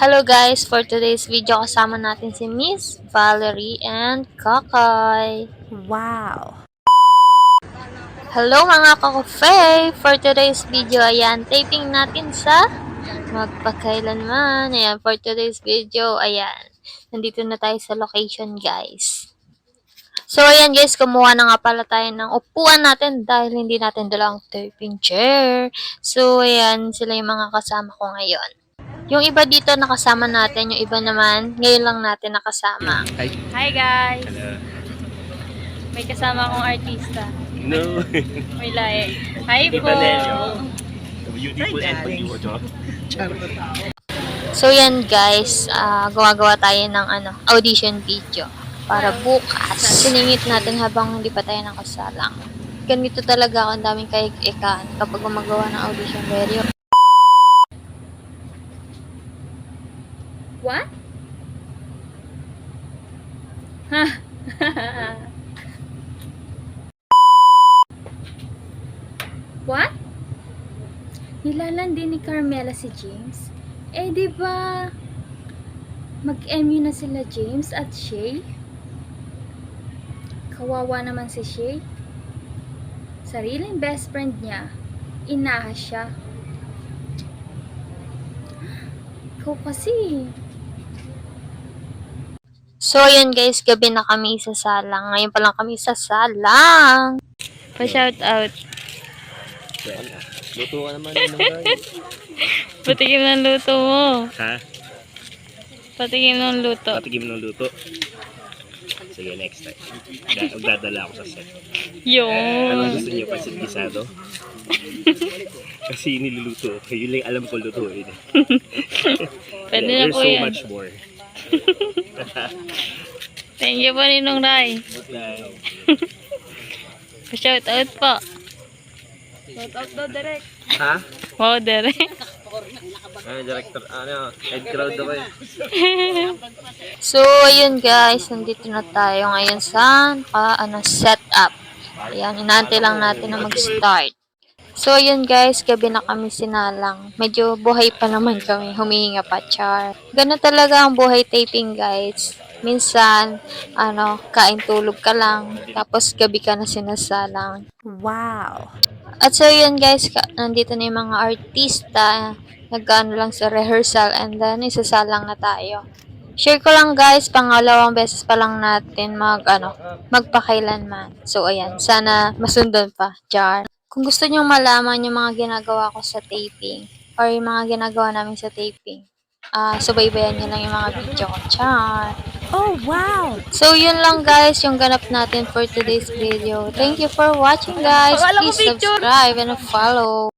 Hello guys, for today's video kasama natin si Miss Valerie and Kakay. Wow! Hello mga kakufe! For today's video, ayan, taping natin sa magpakailanman. Ayan, for today's video, ayan, nandito na tayo sa location guys. So ayan guys, kumuha na nga pala tayo ng upuan natin dahil hindi natin dala ang taping chair. So ayan, sila yung mga kasama ko ngayon. Yung iba dito nakasama natin, yung iba naman, ngayon lang natin nakasama. Hi guys! Hello. May kasama akong artista. No. May laye. Hi po! Beautiful and unusual. So yan guys, gawa-gawa tayo ng audition video para bukas. Siningit natin habang hindi pa tayo nakasalang. Ganito talaga ako, ang daming kaig-ikan kapag gumagawa ng audition video. What? Ha? What? Nilalandi ni Carmela si James? Eh, di ba mag-MU na sila James at Shay? Kawawa naman si Shay. Sariling best friend niya. Inahas siya. Ikaw kasi. So yan guys, gabi na kami sasalang. Ngayon pa lang kami sasalang. Pa-shout out. Luto ka naman ng guys. Patikim ng luto mo. Ha? Patikim ng luto. Patigim ng luto. Sige, next time. Magdadala ako sa set. Ano Yung. gusto niyo? Pasit gisado? Kasi niluluto. Yun lang alam ko lutuin. Pwede na There's po so yan. much more. Thank you po, Ninong Rai. Pa-shout out po. Shout out daw direct. Ha? Wow, direct. Director, head crowd ako eh. So ayun guys, nandito na tayo ngayon sa setup. Ayan, inaantay lang natin na mag-start. So ayun guys, gabi na kami sinalang. Medyo buhay pa naman kami, humihinga pa, char. Ganun talaga ang buhay taping guys. Minsan, kain tulog ka lang, tapos gabi ka na sinasalang. Wow. At so yun guys, nandito na yung mga artista, nagkaano lang sa rehearsal and then isasalang na tayo. Share ko lang guys, pangalawang beses pa lang natin magpakailanman. So ayan, sana masundan pa, char. Kung gusto nyong malaman yung mga ginagawa ko sa taping or yung mga ginagawa namin sa taping, subaybayan nyo lang yung mga video ko, char. Oh, wow. So yun lang guys, yung ganap natin for today's video. Thank you for watching guys. Akala ko Please picture. subscribe and follow.